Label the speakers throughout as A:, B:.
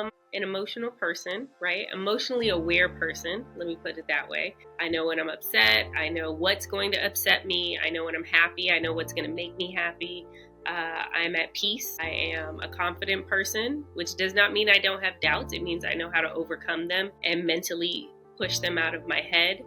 A: am an emotional person, right? Emotionally aware person. Let me put it that way. I know when I'm upset. I know what's going to upset me. I know when I'm happy. I know what's going to make me happy. I'm at peace. I am a confident person, which does not mean I don't have doubts. It means I know how to overcome them and mentally push them out of my head.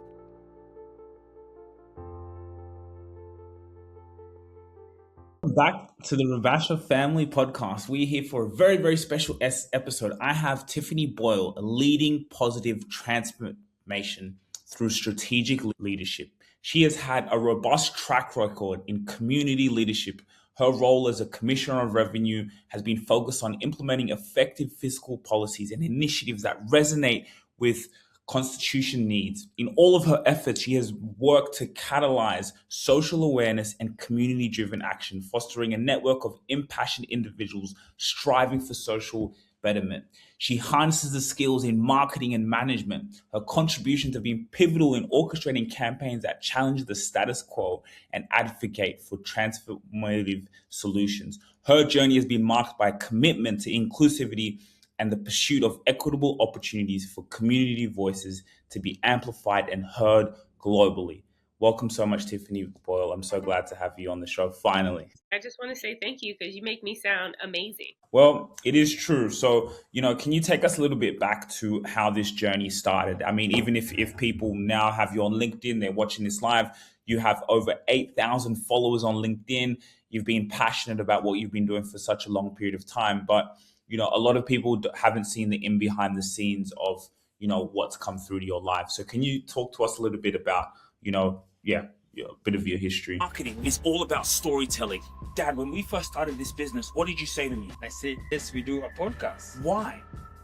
B: Back to the Ravasha Family Podcast. We're here for a very, very special episode. I have Tiffany Boyle, a leading positive transformation through strategic leadership. She has had a robust track record in community leadership. Her role as a commissioner of revenue has been focused on implementing effective fiscal policies and initiatives that resonate with constitution needs. In all of her efforts, she has worked to catalyze social awareness and community driven action, fostering a network of impassioned individuals striving for social betterment. She harnesses the skills in marketing and management. Her contributions have been pivotal in orchestrating campaigns that challenge the status quo and advocate for transformative solutions. Her journey has been marked by a commitment to inclusivity and the pursuit of equitable opportunities for community voices to be amplified and heard globally. Welcome so much, Tiffany Boyle. I'm so glad to have you on the show finally.
A: I just want to say thank you because you make me sound amazing.
B: Well, it is true. So, can you take us a little bit back to how this journey started? I mean, even if people now have you on LinkedIn, they're watching this live, you have over 8,000 followers on LinkedIn. You've been passionate about what you've been doing for such a long period of time. But, a lot of people haven't seen the in behind the scenes of, what's come through to your life. So can you talk to us a little bit about, a bit of your history?
C: Marketing is all about storytelling. Dad, when we first started this business, what did you say to me?
D: I said, yes, we do a podcast
C: Why?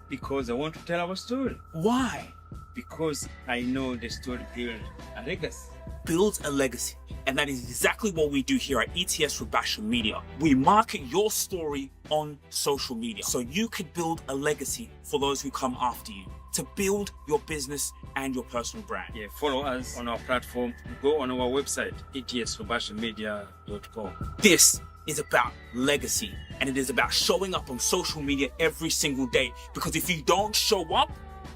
D: because I want to tell our story.
C: Why?
D: Because I know the story builds a legacy.
C: Build a legacy. And that is exactly what we do here at ETS Ravasha Media. We market your story on social media so you could build a legacy for those who come after you, to build your business and your personal brand.
D: Yeah, follow us on our platform. Go on our website, etsrobashamedia.com.
C: This is about legacy, and it is about showing up on social media every single day, because if you don't show up,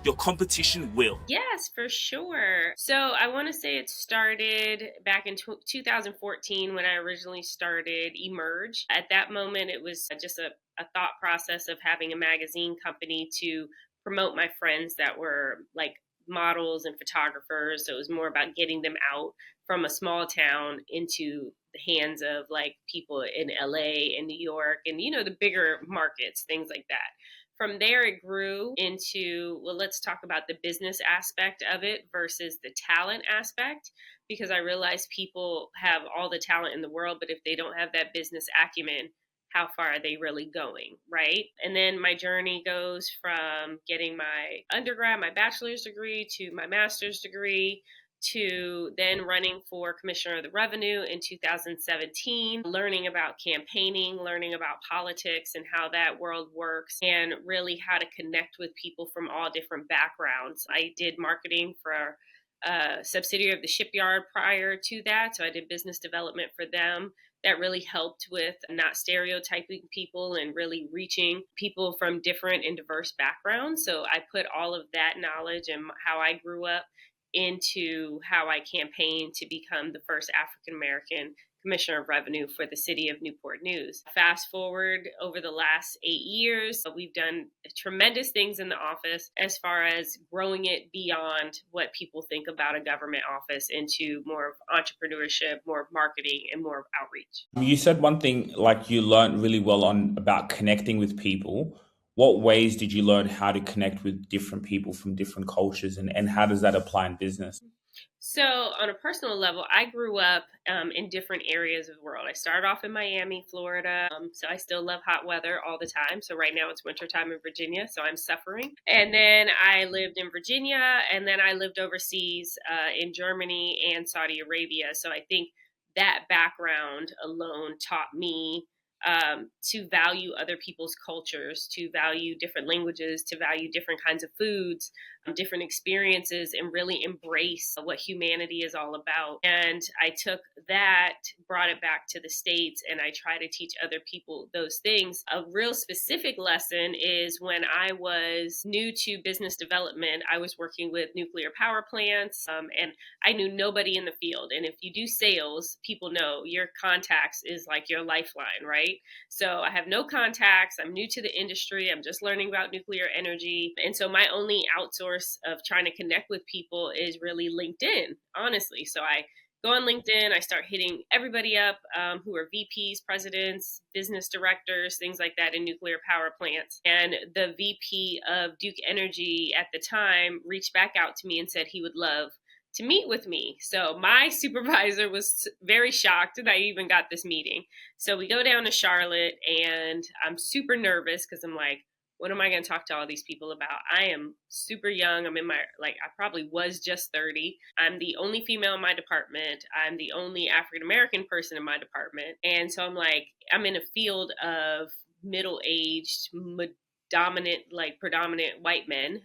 C: your competition will.
A: Yes, for sure. So I want to say it started back in 2014 when I originally started Emerge. At that moment, it was just a thought process of having a magazine company to promote my friends that were like models and photographers. So it was more about getting them out from a small town into the hands of like people in LA and New York and, the bigger markets, things like that. From there, it grew into, well, let's talk about the business aspect of it versus the talent aspect, because I realized people have all the talent in the world, but if they don't have that business acumen, how far are they really going, right? And then my journey goes from getting my undergrad, my bachelor's degree, to my master's degree, to then running for Commissioner of the Revenue in 2017, learning about campaigning, learning about politics and how that world works, and really how to connect with people from all different backgrounds. I did marketing for a subsidiary of the shipyard prior to that, so I did business development for them. That really helped with not stereotyping people and really reaching people from different and diverse backgrounds. So I put all of that knowledge and how I grew up into how I campaigned to become the first African American Commissioner of Revenue for the city of Newport News. Fast forward over the last 8 years, we've done tremendous things in the office as far as growing it beyond what people think about a government office into more of entrepreneurship, more of marketing, and more of outreach.
B: You said one thing like you learned really well on about connecting with people. What ways did you learn how to connect with different people from different cultures, and how does that apply in business?
A: So, on a personal level, I grew up in different areas of the world. I started off in Miami, Florida. So, I still love hot weather all the time. So, right now it's wintertime in Virginia. So, I'm suffering. And then I lived in Virginia. And then I lived overseas in Germany and Saudi Arabia. So, I think that background alone taught me to value other people's cultures, to value different languages, to value different kinds of foods, different experiences, and really embrace what humanity is all about. And I took that, brought it back to the States, and I try to teach other people those things. A real specific lesson is when I was new to business development, I was working with nuclear power plants, and I knew nobody in the field. And if you do sales, people know your contacts is like your lifeline, right? So I have no contacts. I'm new to the industry. I'm just learning about nuclear energy. And so my only outsource of trying to connect with people is really LinkedIn, honestly. So I go on LinkedIn, I start hitting everybody up who are VPs, presidents, business directors, things like that in nuclear power plants. And the VP of Duke Energy at the time reached back out to me and said he would love to meet with me. So my supervisor was very shocked that I even got this meeting. So we go down to Charlotte, and I'm super nervous because I'm like, what am I going to talk to all these people about? I am super young. I'm in my, I probably was just 30. I'm the only female in my department. I'm the only African-American person in my department. And so I'm like, I'm in a field of middle-aged, predominant white men.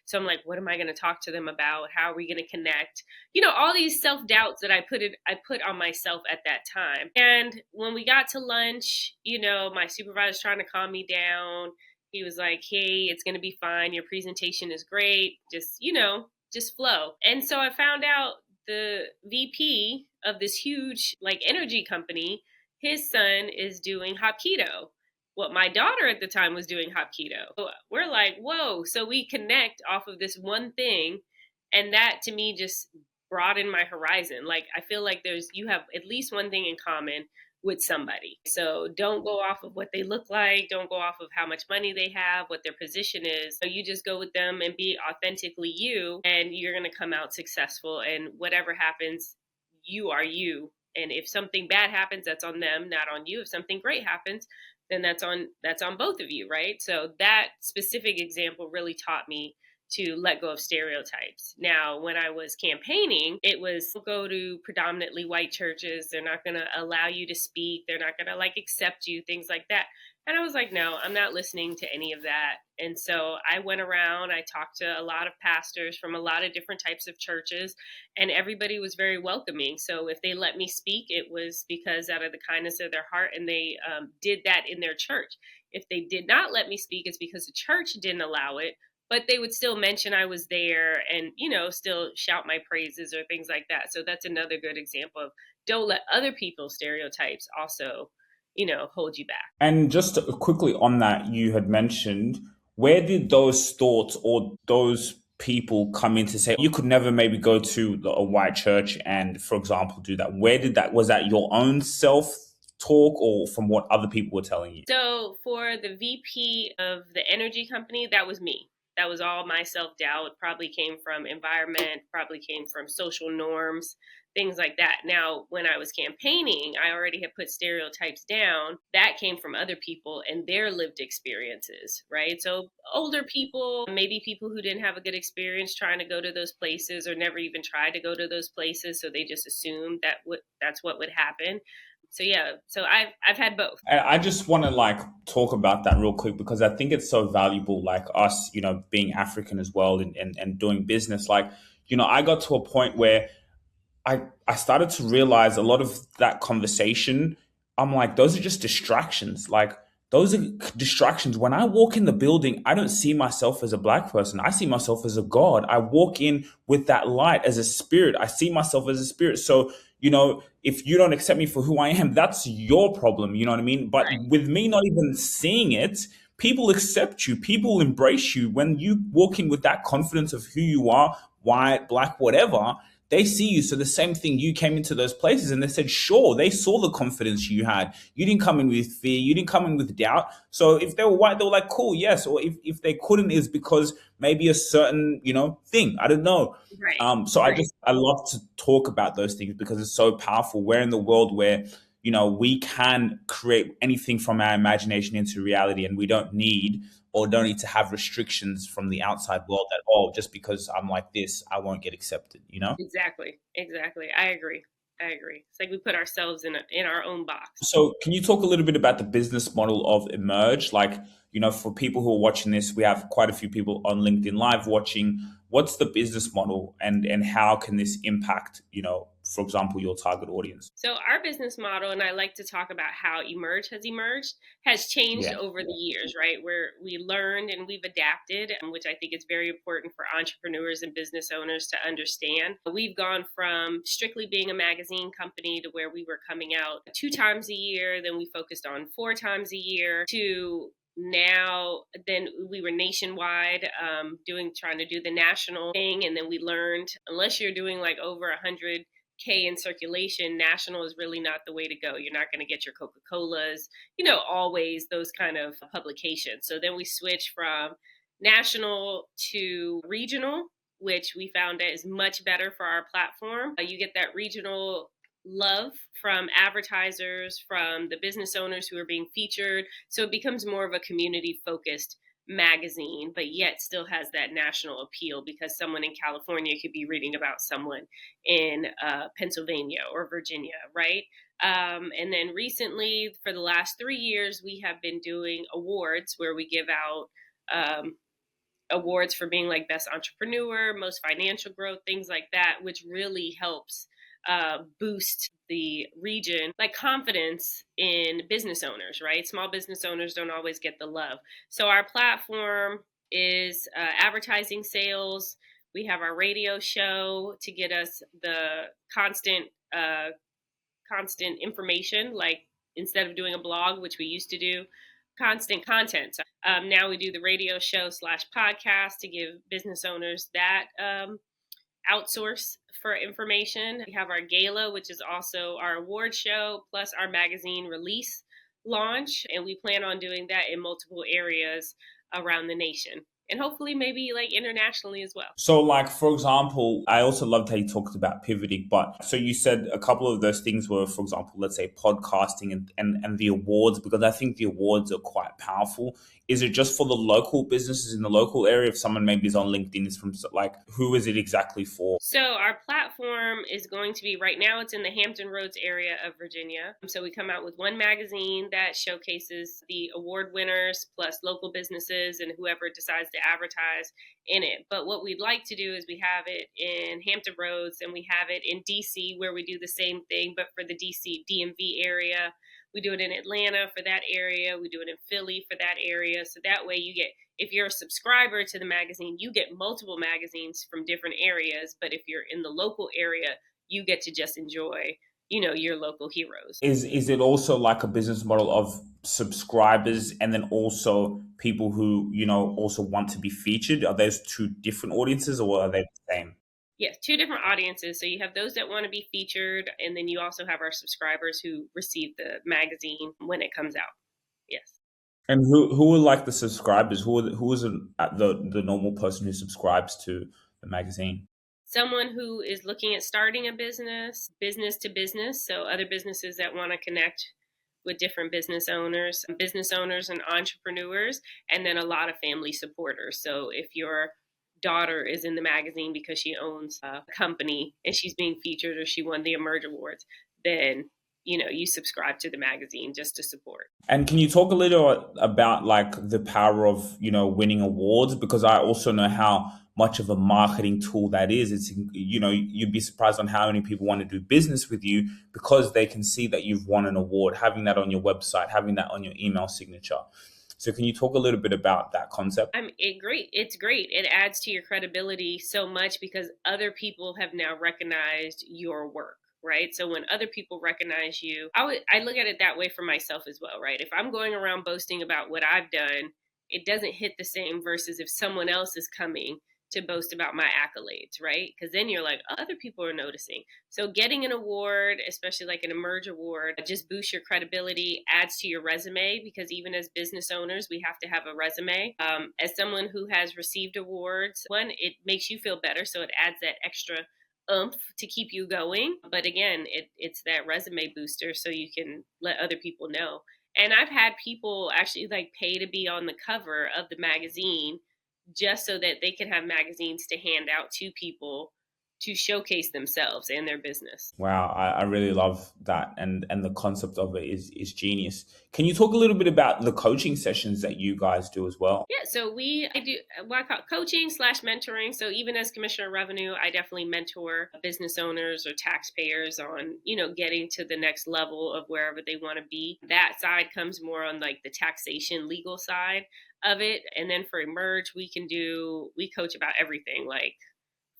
A: So I'm like, what am I going to talk to them about? How are we going to connect? All these self-doubts that I put on myself at that time. And when we got to lunch, my supervisor's trying to calm me down. He was like, hey, it's going to be fine. Your presentation is great. Just flow. And so I found out the VP of this huge energy company, his son is doing Hapkido. What my daughter at the time was doing Hapkido. So we're like, whoa. So we connect off of this one thing. And that to me just broadened my horizon. I feel like you have at least one thing in common with somebody. So don't go off of what they look like. Don't go off of how much money they have, what their position is. So you just go with them and be authentically you, and you're going to come out successful. And whatever happens, you are you. And if something bad happens, that's on them, not on you. If something great happens, then that's on both of you, right? So that specific example really taught me to let go of stereotypes. Now, when I was campaigning, it was go to predominantly white churches. They're not going to allow you to speak. They're not going to accept you, things like that. And I was like, no, I'm not listening to any of that. And so I went around, I talked to a lot of pastors from a lot of different types of churches, and everybody was very welcoming. So if they let me speak, it was because out of the kindness of their heart, and they did that in their church. If they did not let me speak, it's because the church didn't allow it, but they would still mention I was there and, still shout my praises or things like that. So that's another good example of don't let other people's stereotypes also hold you back.
B: And just quickly on that, you had mentioned, where did those thoughts or those people come in to say you could never maybe go to a white church and, for example, do that? Was that your own self talk or from what other people were telling you?
A: So for the VP of the energy company, that was me. That was all my self-doubt. Probably came from environment, probably came from social norms, things like that. Now, when I was campaigning, I already had put stereotypes down. That came from other people and their lived experiences, right? So older people, maybe people who didn't have a good experience trying to go to those places or never even tried to go to those places. So they just assumed that's what would happen. So yeah, so I've had both.
B: I just want to talk about that real quick because I think it's so valuable, us, being African as well and doing business. I got to a point where I started to realize a lot of that conversation, I'm like, those are just distractions. Those are distractions. When I walk in the building, I don't see myself as a black person. I see myself as a God. I walk in with that light as a spirit. I see myself as a spirit. So, if you don't accept me for who I am, that's your problem. You know what I mean? But
A: Right.
B: with me not even seeing it, people accept you. People embrace you. When you walk in with that confidence of who you are, white, black, whatever, they see you. So the same thing, you came into those places and they said, sure, they saw the confidence you had. You didn't come in with fear. You didn't come in with doubt. So if they were white, they were like, cool, yes. Or if they couldn't, is because maybe a certain, thing. I don't know.
A: Right.
B: So
A: Right.
B: I love to talk about those things because it's so powerful. We're in the world where, we can create anything from our imagination into reality, and we don't need to have restrictions from the outside world at all. Just because I'm like this, I won't get accepted,
A: Exactly. I agree. I agree. It's like we put ourselves in our own box.
B: So, can you talk a little bit about the business model of Emerge? Like, for people who are watching this, we have quite a few people on LinkedIn Live watching. What's the business model, and how can this impact, for example, your target audience?
A: So our business model, and I like to talk about how Emerge has changed
B: Yeah.
A: over the years, right? Where we learned and we've adapted, which I think is very important for entrepreneurs and business owners to understand. We've gone from strictly being a magazine company to where we were coming out 2 times a year, then we focused on 4 times a year, to now then we were nationwide, trying to do the national thing, and then we learned unless you're doing like over 100K in circulation, national is really not the way to go. You're not going to get your Coca-Colas, always those kind of publications. So then we switched from national to regional, which we found is much better for our platform. You get that regional love from advertisers, from the business owners who are being featured. So it becomes more of a community focused magazine, but yet still has that national appeal, because someone in California could be reading about someone in Pennsylvania or Virginia, right? And then recently, for the last 3 years, we have been doing awards where we give out awards for being like best entrepreneur, most financial growth, things like that, which really helps boost the region, like confidence in business owners, right? Small business owners don't always get the love. So our platform is advertising sales. We have our radio show to get us the constant information, like instead of doing a blog, which we used to do, constant content. So, now we do the radio show / podcast to give business owners that outsource for information. We have our gala, which is also our award show, plus our magazine release launch. And we plan on doing that in multiple areas around the nation, and hopefully maybe like internationally as well.
B: So, like, for example, I also loved how you talked about pivoting. But so you said a couple of those things were, for example, let's say podcasting and the awards, because I think the awards are quite powerful. Is it just for the local businesses in the local area? If someone maybe is on LinkedIn, is from, like, who is it exactly for?
A: So our platform is going to be, right now it's in the Hampton Roads area of Virginia. So we come out with one magazine that showcases the award winners plus local businesses and whoever decides to advertise in it. But what we'd like to do is we have it in Hampton Roads, and we have it in DC, where we do the same thing, but for the DC DMV area. We do it in Atlanta for that area. We do it in Philly for that area. So that way you get, if you're a subscriber to the magazine, you get multiple magazines from different areas. But if you're in the local area, you get to just enjoy, your local heroes.
B: Is it also like a business model of subscribers and then also people who, also want to be featured? Are those two different audiences, or are they the same?
A: Yes, two different audiences. So you have those that want to be featured, and then you also have our subscribers who receive the magazine when it comes out. Yes.
B: And who are like the subscribers? Who is the normal person who subscribes to the magazine?
A: Someone who is looking at starting a business to business. So other businesses that want to connect with different business owners and entrepreneurs, and then a lot of family supporters. So if your daughter is in the magazine because she owns a company and she's being featured, or she won the Emerge Awards, then you subscribe to the magazine just to support.
B: And can you talk a little about like the power of winning awards? Because I also know how much of a marketing tool that is. It's you'd be surprised on how many people want to do business with you because they can see that you've won an award, having that on your website, having that on your email signature. So can you talk a little bit about that concept?
A: It's great. It adds to your credibility so much because other people have now recognized your work, right? So when other people recognize you, I look at it that way for myself as well, right? If I'm going around boasting about what I've done, it doesn't hit the same versus if someone else is coming to boast about my accolades, right? Because then you're like, other people are noticing. So getting an award, especially like an Emerge Award, just boosts your credibility, adds to your resume, because even as business owners, we have to have a resume. As someone who has received awards, one, it makes you feel better. So it adds that extra oomph to keep you going. But again, it's that resume booster so you can let other people know. And I've had people actually like pay to be on the cover of the magazine just so that they can have magazines to hand out to people to showcase themselves and their business.
B: Wow, I really love that, and the concept of it is genius. Can you talk a little bit about the coaching sessions that you guys do as well?
A: Yeah, so I do what I call coaching / mentoring. So even as Commissioner of Revenue, I definitely mentor business owners or taxpayers on, getting to the next level of wherever they want to be. That side comes more on like the taxation legal side of it. And then for Emerge, we coach about everything, like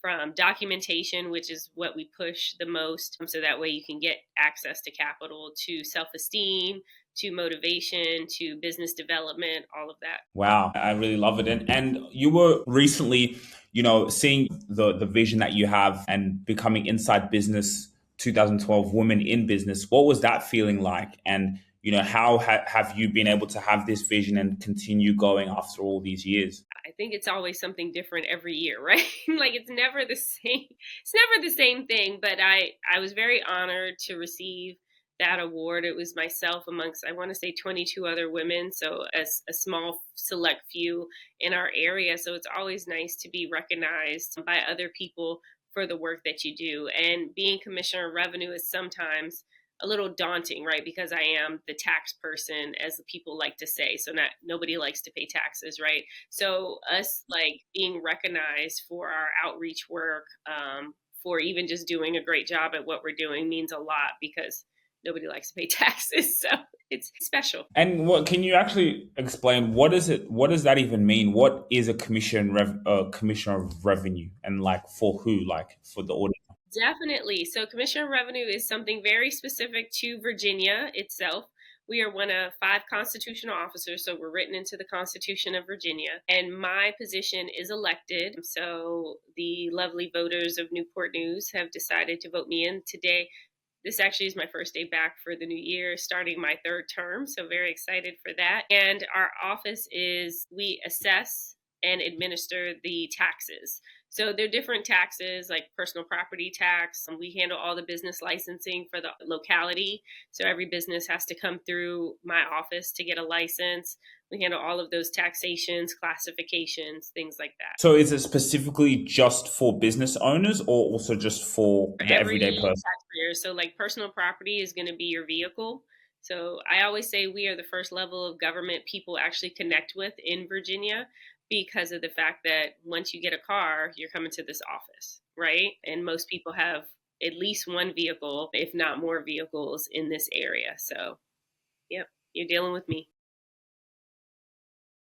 A: from documentation, which is what we push the most, so that way you can get access to capital, to self-esteem, to motivation, to business development, all of that.
B: Wow, I really love it. And you were recently, seeing the vision that you have and becoming Inside Business 2012 Women in Business. What was that feeling like? And how have you been able to have this vision and continue going after all these years?
A: I think it's always something different every year, right? Like it's never the same. It's never the same thing. But I was very honored to receive that award. It was myself amongst, I want to say, 22 other women. So a small select few in our area. So it's always nice to be recognized by other people for the work that you do. And being Commissioner of Revenue is sometimes a little daunting, right? Because I am the tax person, as the people like to say. So nobody likes to pay taxes, right? So us like being recognized for our outreach work, for even just doing a great job at what we're doing means a lot, because nobody likes to pay taxes. So it's special.
B: And what can you actually explain? What is it? What does that even mean? What is a commissioner of revenue, and like for who? Like for the audience?
A: Definitely. So Commissioner of Revenue is something very specific to Virginia itself. We are one of 5 constitutional officers, so we're written into the Constitution of Virginia. And my position is elected. So the lovely voters of Newport News have decided to vote me in today. This actually is my first day back for the new year, starting my 3rd term. So very excited for that. And our office we assess and administer the taxes. So there are different taxes like personal property tax. We handle all the business licensing for the locality. So every business has to come through my office to get a license. We handle all of those taxations, classifications, things like that.
B: So is it specifically just for business owners, or also just for the everyday person?
A: Taxpayer. So like personal property is going to be your vehicle. So I always say we are the first level of government people actually connect with in Virginia, because of the fact that once you get a car, you're coming to this office, right? And most people have at least one vehicle, if not more vehicles in this area. So, yep, you're dealing with me.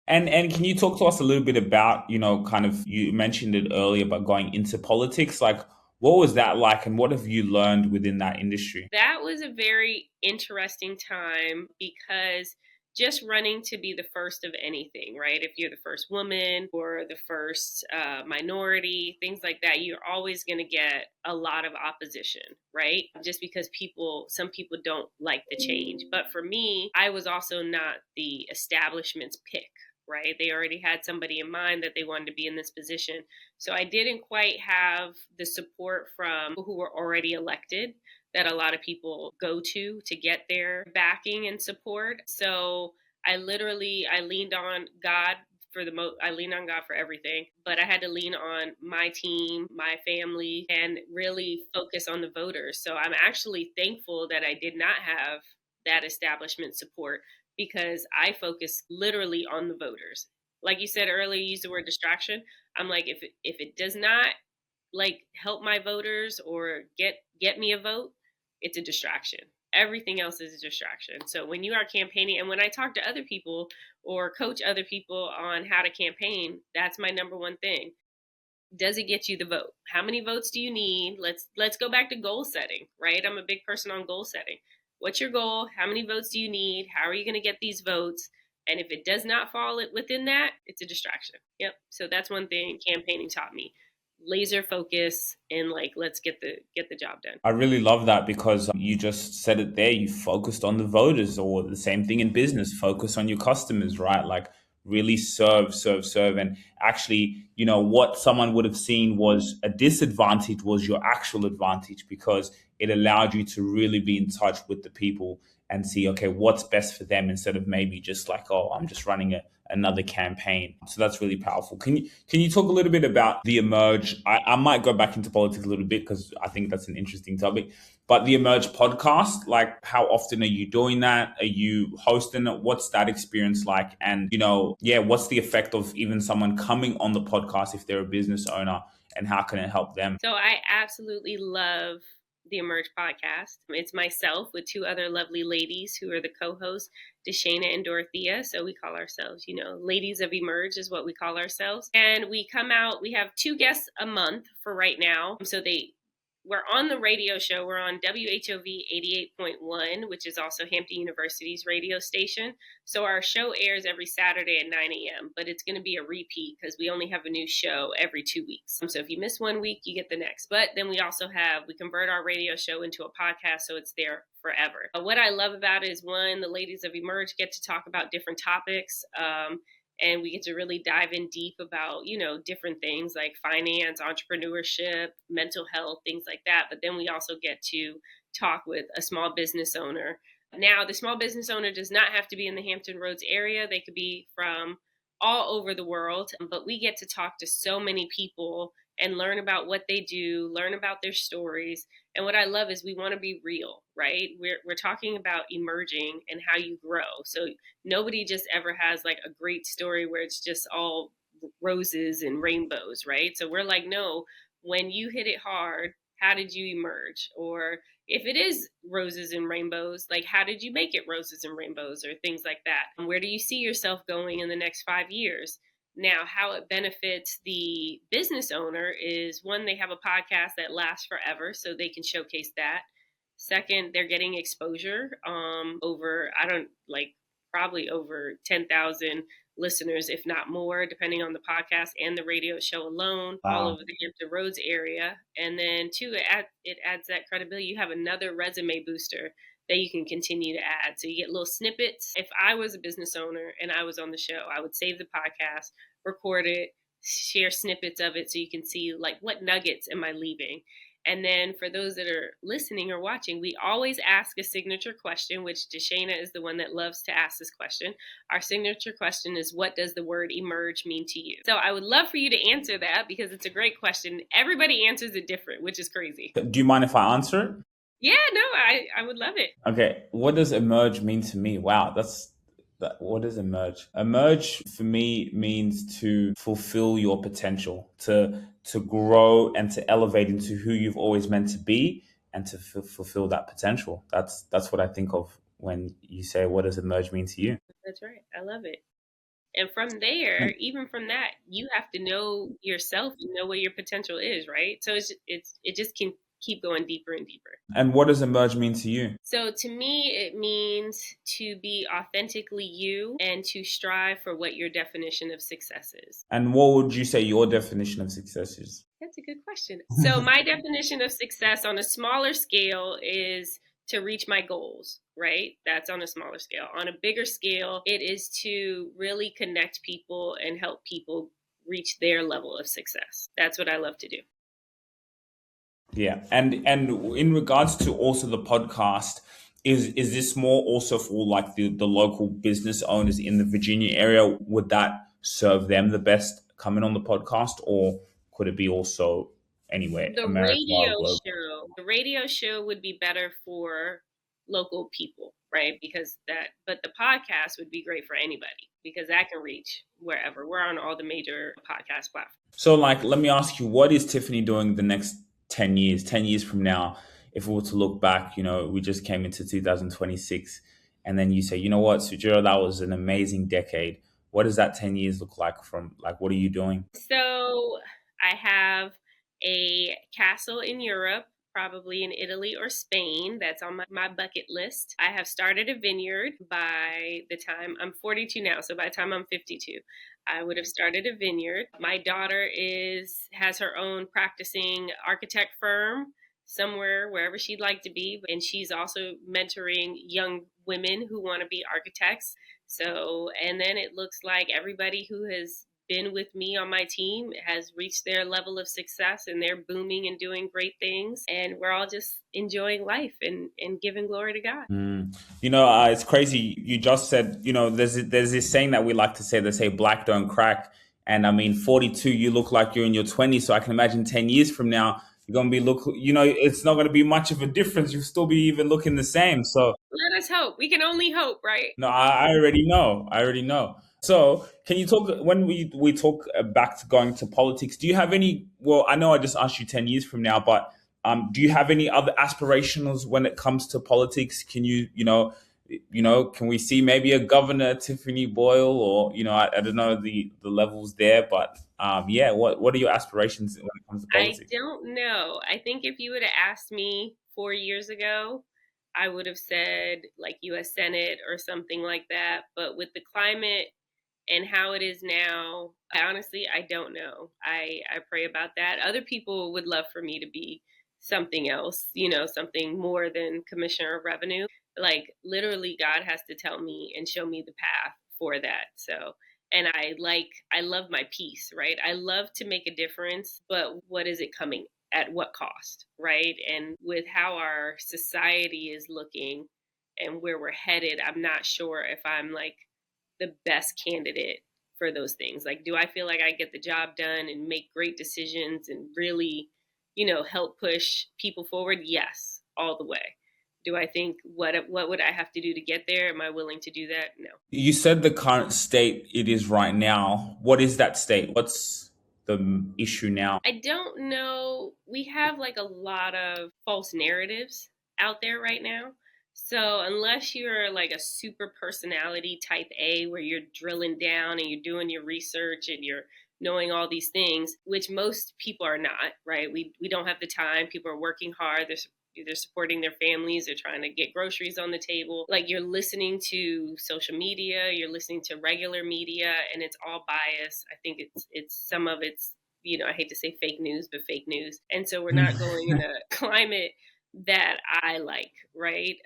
B: And can you talk to us a little bit about, kind of, you mentioned it earlier about going into politics, like what was that like and what have you learned within that industry?
A: That was a very interesting time, because just running to be the first of anything, right? If you're the first woman or the first minority, things like that, you're always going to get a lot of opposition, right? Just because some people don't like the change. But for me, I was also not the establishment's pick, right? They already had somebody in mind that they wanted to be in this position. So I didn't quite have the support from people who were already elected that a lot of people go to get their backing and support. So I leaned on God I leaned on God for everything, but I had to lean on my team, my family, and really focus on the voters. So I'm actually thankful that I did not have that establishment support, because I focus literally on the voters. Like you said earlier, you used the word distraction. I'm like, if it does not like help my voters or get me a vote, it's a distraction. Everything else is a distraction. So when you are campaigning, and when I talk to other people or coach other people on how to campaign, that's my number one thing. Does it get you the vote? How many votes do you need? Let's go back to goal setting, right? I'm a big person on goal setting. What's your goal? How many votes do you need? How are you going to get these votes? And if it does not fall within that, it's a distraction. Yep. So that's one thing campaigning taught me. Laser focus and like, let's get the job done.
B: I really love that, because you just said it there. You focused on the voters, or the same thing in business, focus on your customers, right? Like really serve. And actually, what someone would have seen was a disadvantage was your actual advantage, because it allowed you to really be in touch with the people and see, okay, what's best for them instead of maybe just like, oh, I'm just running another campaign. So that's really powerful. Can you talk a little bit about the Emerge? I might go back into politics a little bit because I think that's an interesting topic. But the Emerge podcast, like how often are you doing that? Are you hosting it? What's that experience like? And, what's the effect of even someone coming on the podcast if they're a business owner, and how can it help them?
A: So I absolutely love the Emerge podcast. It's myself with two other lovely ladies who are the co-hosts, Deshana and Dorothea. So we call ourselves, ladies of Emerge is what we call ourselves. And we come out, we have 2 guests a month for right now. So we're on the radio show. We're on WHOV 88.1, which is also Hampton University's radio station. So our show airs every Saturday at 9 a.m., but it's going to be a repeat because we only have a new show every 2 weeks. So if you miss 1 week, you get the next. But then we also we convert our radio show into a podcast, so it's there forever. What I love about it is, one, the ladies of Emerge get to talk about different topics. And we get to really dive in deep about, different things like finance, entrepreneurship, mental health, things like that. But then we also get to talk with a small business owner. Now, the small business owner does not have to be in the Hampton Roads area. They could be from all over the world. But we get to talk to so many people and learn about what they do, learn about their stories. And what I love is we want to be real, right? We're talking about emerging and how you grow. So nobody just ever has like a great story where it's just all roses and rainbows, right? So we're like, no, when you hit it hard, how did you emerge? Or if it is roses and rainbows, like how did you make it roses and rainbows, or things like that? And where do you see yourself going in the next 5 years? Now, how it benefits the business owner is, one, they have a podcast that lasts forever, so they can showcase that. Second, they're getting exposure probably over 10,000 listeners, if not more, depending on the podcast and the radio show alone, all over the Hampton Roads area. And then 2, it adds that credibility. You have another resume booster that you can continue to add. So you get little snippets. If I was a business owner and I was on the show, I would save the podcast, record it, share snippets of it so you can see like what nuggets am I leaving. And then for those that are listening or watching, we always ask a signature question, which Deshana is the one that loves to ask this question. Our signature question is, what does the word emerge mean to you? So I would love for you to answer that because it's a great question. Everybody answers it different, which is crazy.
B: Do you mind if I answer it?
A: Yeah, no, I would love it.
B: Okay, what does emerge mean to me? Wow, what does emerge? Emerge for me means to fulfill your potential, to grow and to elevate into who you've always meant to be, and to fulfill that potential. That's what I think of when you say, what does emerge mean to you?
A: That's right. I love it. And from there, even from that, you have to know yourself and know what your potential is, right? So it just can keep going deeper and deeper.
B: And what does emerge mean to you?
A: So to me, it means to be authentically you and to strive for what your definition of success is.
B: And what would you say your definition of success is?
A: That's a good question. So my definition of success on a smaller scale is to reach my goals, right? That's on a smaller scale. On a bigger scale, it is to really connect people and help people reach their level of success. That's what I love to do.
B: Yeah. And in regards to also the podcast, is this more also for like the local business owners in the Virginia area? Would that serve them the best coming on the podcast, or could it be also anywhere?
A: The radio show would be better for local people, right? But the podcast would be great for anybody because that can reach wherever. We're on all the major podcast platforms.
B: So like, let me ask you, what is Tiffany doing the next 10 years from now? If we were to look back, we just came into 2026, and then you say, you know what, Sujira, that was an amazing decade. What does that 10 years look like from, like, what are you doing?
A: So I have a castle in Europe, probably in Italy or Spain. That's on my bucket list. I have started a vineyard by the time I'm 42 now. So by the time I'm 52, I would have started a vineyard. My daughter has her own practicing architect firm somewhere, wherever she'd like to be. And she's also mentoring young women who want to be architects. So, and then it looks like everybody who has been with me on my team has reached their level of success, and they're booming and doing great things. And we're all just enjoying life and giving glory to God.
B: It's crazy. You just said, there's this saying that we like to say. They say black don't crack. And I mean, 42, you look like you're in your 20s. So I can imagine 10 years from now, you're going to it's not going to be much of a difference. You'll still be even looking the same. So
A: Let us hope. We can only hope, right?
B: no, I already know. I already know. So, can you talk when we talk back to going to politics? Do you have any? Well, I know I just asked you 10 years from now, but do you have any other aspirationals when it comes to politics? Can can we see maybe a governor, Tiffany Boyle, or I don't know the levels there, but yeah, what are your aspirations when it comes to
A: I
B: politics?
A: don't know. I think if you would have asked me 4 years ago, I would have said like US Senate or something like that. But with the climate and how it is now, I don't know. I pray about that. Other people would love for me to be something else, something more than commissioner of revenue. Like literally God has to tell me and show me the path for that. So, and I love my peace, right? I love to make a difference, but what is it coming at what cost, right? And with how our society is looking and where we're headed, I'm not sure if I'm like the best candidate for those things. Like, do I feel like I get the job done and make great decisions and really, help push people forward? Yes, all the way. Do I think what would I have to do to get there? Am I willing to do that? No.
B: You said the current state it is right now. What is that state? What's the issue now?
A: I don't know. We have like a lot of false narratives out there right now. So unless you're like a super personality type A where you're drilling down and you're doing your research and you're knowing all these things, which most people are not, right? We don't have the time. People are working hard. They're supporting their families. They're trying to get groceries on the table. Like you're listening to social media, you're listening to regular media, and it's all biased. I think it's some of it's I hate to say fake news, but fake news. And so we're not going in a climate that I like, right?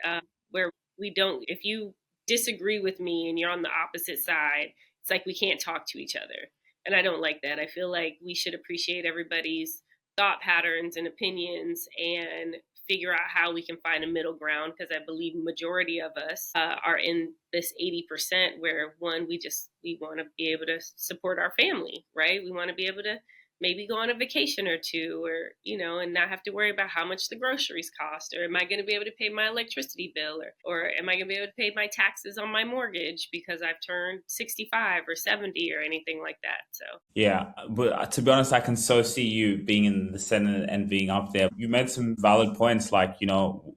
A: Where we don't, if you disagree with me and you're on the opposite side, it's like we can't talk to each other. And I don't like that. I feel like we should appreciate everybody's thought patterns and opinions and figure out how we can find a middle ground, because I believe majority of us are in this 80% where we want to be able to support our family, right? We want to be able to maybe go on a vacation or two, or and not have to worry about how much the groceries cost, or am I going to be able to pay my electricity bill, or am I going to be able to pay my taxes on my mortgage because I've turned 65 or 70 or anything like that. So
B: Yeah, but to be honest, I can so see you being in the Senate and being up there. You made some valid points, like,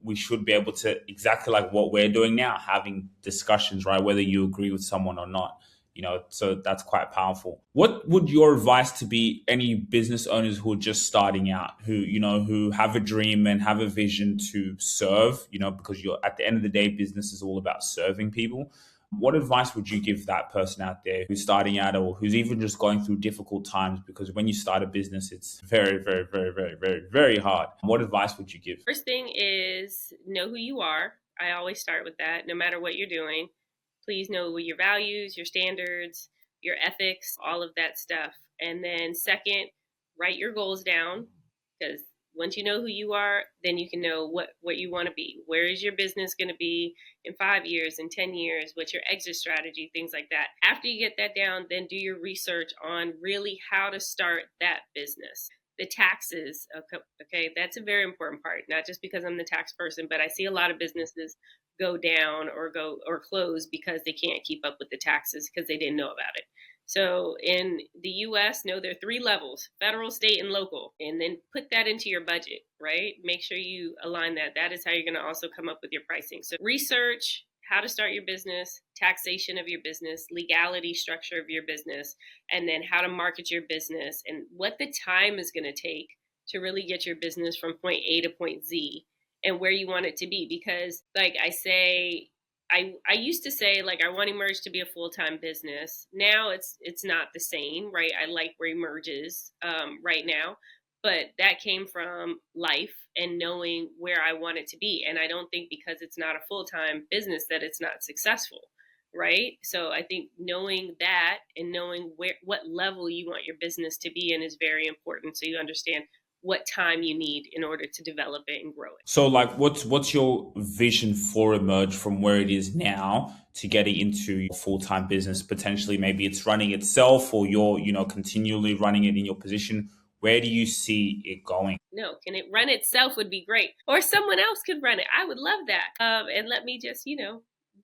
B: we should be able to, exactly like what we're doing now, having discussions, right? Whether you agree with someone or not, so that's quite powerful. What would your advice to be any business owners who are just starting out, who have a dream and have a vision to serve, because you're at the end of the day, business is all about serving people. What advice would you give that person out there who's starting out or who's even just going through difficult times? Because when you start a business, it's very, very, very, very, very, very hard. What advice would you give?
A: first thing is know who you are. I always start with that. No matter what you're doing, please know your values, your standards, your ethics, all of that stuff. And then second, write your goals down, because once you know who you are, then you can know what you want to be. Where is your business going to be in 5 years, in 10 years? What's your exit strategy? Things like that. After you get that down, then do your research on really how to start that business. The taxes, okay, that's a very important part, not just because I'm the tax person, but I see a lot of businesses go down or close because they can't keep up with the taxes because they didn't know about it. So in the US, know there are three levels: federal, state, and local. And then put that into your budget, right? Make sure you align that. That is how you're going to also come up with your pricing. So research how to start your business, taxation of your business, legality structure of your business, and then how to market your business and what the time is going to take to really get your business from point A to point Z and where you want it to be. Because like I used to say, like, I want Emerge to be a full-time business. Now it's not the same, right? I like where Emerge is right now, but that came from life and knowing where I want it to be. And I don't think because it's not a full-time business that it's not successful, right? So I think knowing that and knowing what level you want your business to be in is very important, so you understand what time you need in order to develop it and grow it.
B: So, like, what's your vision for Emerge from where it is now to get it into your full time business? Potentially, maybe it's running itself, or you're continually running it in your position. Where do you see it going?
A: No, can it run itself would be great, or someone else could run it. I would love that, and let me just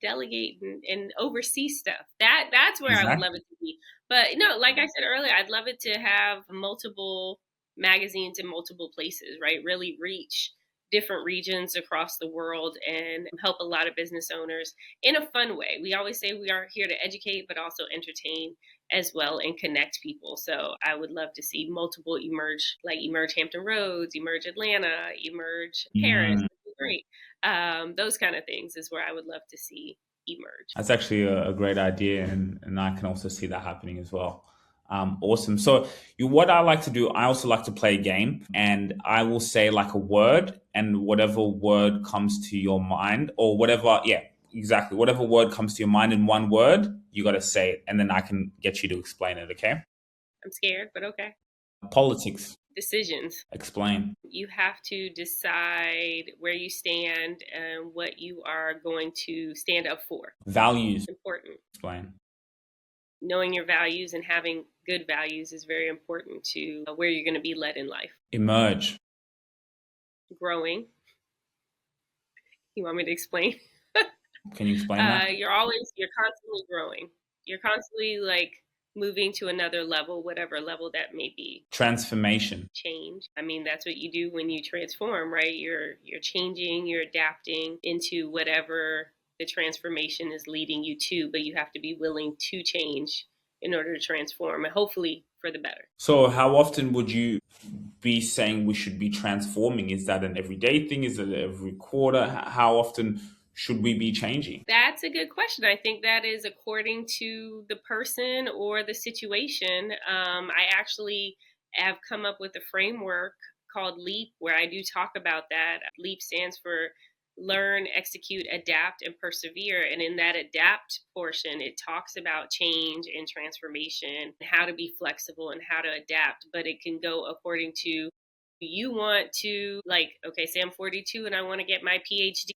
A: delegate and oversee stuff. That's where I would love
B: Exactly.
A: it to be. But no, like I said earlier, I'd love it to have multiple magazines in multiple places, right? Really reach different regions across the world and help a lot of business owners in a fun way. We always say we are here to educate, but also entertain as well and connect people. So I would love to see multiple emerge, like Emerge Hampton Roads, Emerge Atlanta, Emerge Paris.
B: Mm,
A: Would be great. Those kind of things is where I would love to see emerge.
B: that's actually a great idea, and I can also see that happening as well. Awesome. So, what I like to do, I also like to play a game, and I will say like a word, and whatever word comes to your mind, or whatever, yeah, exactly, whatever word comes to your mind in one word, you got to say it, and then I can get you to explain it. Okay.
A: I'm scared, but okay.
B: Politics.
A: Decisions.
B: Explain.
A: You have to decide where you stand and what you are going to stand up for.
B: Values.
A: Important.
B: Explain.
A: Knowing your values and having good values is very important to where you're going to be led in life.
B: Emerge.
A: Growing. You want me to explain?
B: Can you explain that?
A: You're constantly growing. You're constantly like moving to another level, whatever level that may be.
B: Transformation.
A: Change. I mean, that's what you do when you transform, right? You're changing, you're adapting into whatever the transformation is leading you to, but you have to be willing to change in order to transform, and hopefully for the better.
B: So, how often would you be saying we should be transforming? Is that an everyday thing? Is it every quarter? How often should we be changing?
A: That's a good question. I think that is according to the person or the situation. I actually have come up with a framework called LEAP, where I do talk about that. LEAP stands for learn, execute, adapt, and persevere. And in that adapt portion, it talks about change and transformation, how to be flexible and how to adapt. But it can go according to you want to, like, okay, say I'm 42 and I want to get my PhD,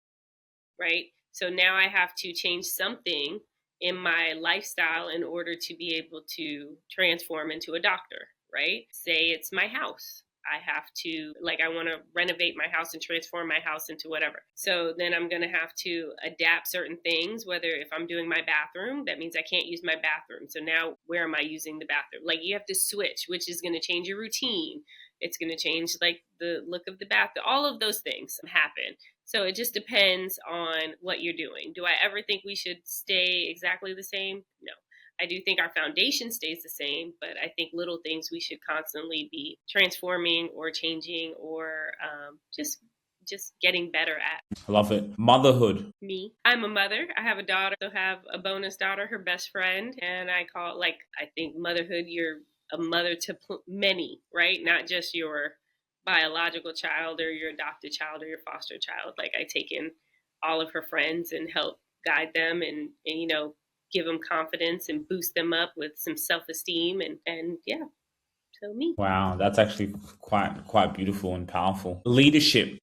A: right? So now I have to change something in my lifestyle in order to be able to transform into a doctor, right? Say it's my house. I have to, like, I want to renovate my house and transform my house into whatever. So then I'm going to have to adapt certain things, whether if I'm doing my bathroom, that means I can't use my bathroom. So now where am I using the bathroom? Like, you have to switch, which is going to change your routine. It's going to change like the look of the bathroom. All of those things happen. So it just depends on what you're doing. Do I ever think we should stay exactly the same? No. I do think our foundation stays the same, but I think little things we should constantly be transforming or changing or just getting better at.
B: I love it. Motherhood.
A: Me, I'm a mother. I have a daughter. I have a bonus daughter, her best friend, and I call it, like, I think motherhood, you're a mother to many, right? Not just your biological child or your adopted child or your foster child. Like, I take in all of her friends and help guide them and give them confidence and boost them up with some self-esteem and yeah, so me.
B: Wow, that's actually quite beautiful and powerful. Leadership.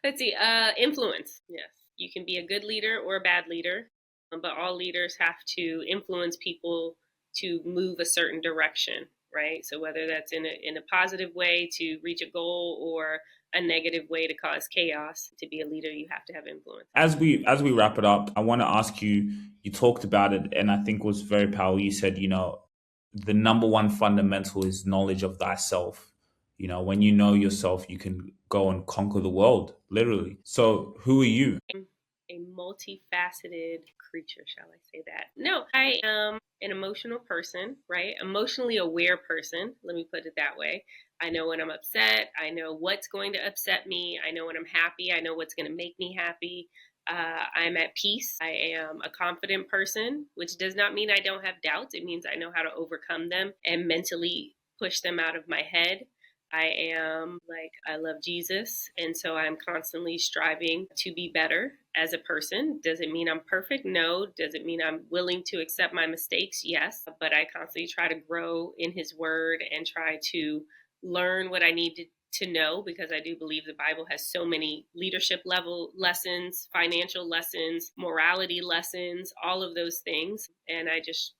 A: Let's see, influence. Yes, you can be a good leader or a bad leader, but all leaders have to influence people to move a certain direction, right? So whether that's in a positive way to reach a goal or a negative way to cause chaos, to be a leader, you have to have influence.
B: As we wrap it up, I want to ask you. You talked about it, and I think it was very powerful. You said, the number one fundamental is knowledge of thyself. When you know yourself, you can go and conquer the world, literally. So, who are you?
A: A multifaceted creature, shall I say that? No, I am an emotional person, right? Emotionally aware person, let me put it that way. I know when I'm upset. I know what's going to upset me. I know when I'm happy. I know what's going to make me happy. I'm at peace. I am a confident person, which does not mean I don't have doubts. It means I know how to overcome them and mentally push them out of my head. I love Jesus. And so I'm constantly striving to be better as a person. Does it mean I'm perfect? No. Does it mean I'm willing to accept my mistakes? Yes. But I constantly try to grow in his word and try to learn what I need to know, because I do believe the Bible has so many leadership level lessons, financial lessons, morality lessons, all of those things. And I just,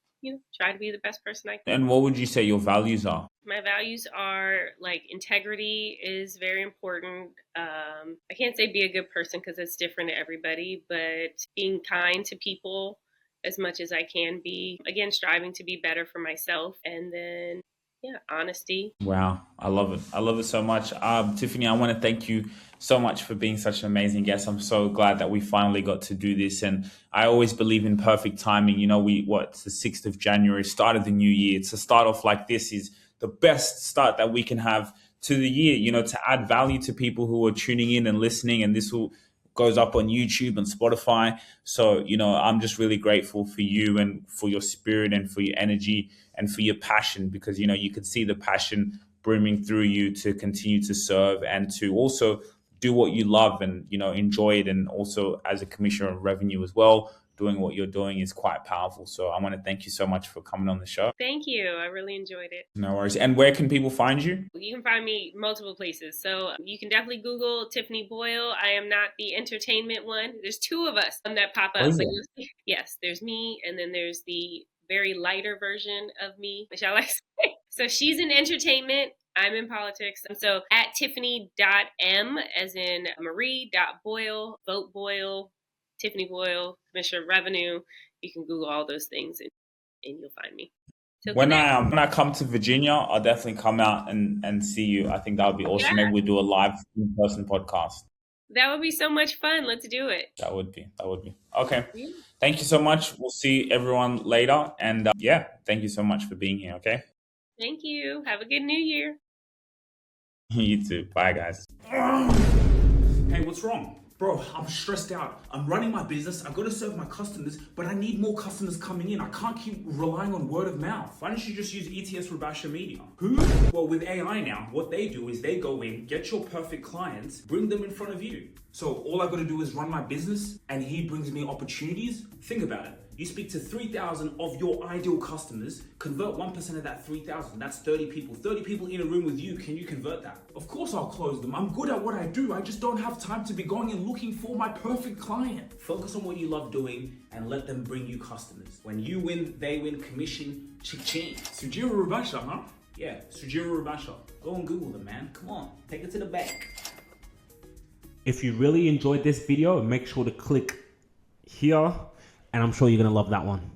A: try to be the best person I can.
B: And what would you say your values are?
A: My values are like integrity is very important. I can't say be a good person because it's different to everybody, but being kind to people as much as I can be. Again, striving to be better for myself. And then, yeah, honesty.
B: Wow, I love it. I love it so much. Tiffany, I want to thank you so much for being such an amazing guest. I'm so glad that we finally got to do this. And I always believe in perfect timing. It's the 6th of January, start of the new year. To start off like this is the best start that we can have to the year, to add value to people who are tuning in and listening. And this goes up on YouTube and Spotify. So, I'm just really grateful for you and for your spirit and for your energy and for your passion, because, you could see the passion brimming through you to continue to serve and to also do what you love and, enjoy it. And also as a commissioner of revenue as well, doing what you're doing is quite powerful. So I want to thank you so much for coming on the show.
A: Thank you. I really enjoyed it.
B: No worries. And where can people find you?
A: You can find me multiple places. So you can definitely Google Tiffany Boyle. I am not the entertainment one. There's two of us that pop up. Yes, there's me, and then there's the very lighter version of me, shall I say. So she's in entertainment. I'm in politics. So at Tiffany.m as in Marie.Boyle, vote Boyle, Tiffany Boyle, Commissioner of Revenue. You can Google all those things and you'll find me. So
B: when I come to Virginia, I'll definitely come out and see you. I think that would be awesome.
A: Yeah.
B: Maybe we'll do a live in-person podcast.
A: That would be so much fun. Let's do it.
B: That would be. Okay. Yeah. Thank you so much. We'll see everyone later. And thank you so much for being here. Okay.
A: Thank you. Have a good New Year.
B: You too. Bye, guys.
C: Hey, what's wrong? Bro, I'm stressed out. I'm running my business. I've got to serve my customers, but I need more customers coming in. I can't keep relying on word of mouth. Why don't you just use ETS Rubasha Media? Who? Well, with AI now, what they do is they go in, get your perfect clients, bring them in front of you. So all I got to do is run my business and he brings me opportunities. Think about it. You speak to 3,000 of your ideal customers, convert 1% of that 3,000. That's 30 people. 30 people in a room with you. Can you convert that? Of course I'll close them. I'm good at what I do. I just don't have time to be going and looking for my perfect client. Focus on what you love doing and let them bring you customers. When you win, they win, commission, ching. Sujira Rubasha, huh? Yeah, Sujira Rubasha. Go and Google them, man. Come on, take it to the bank.
E: If you really enjoyed this video, make sure to click here, and I'm sure you're gonna love that one.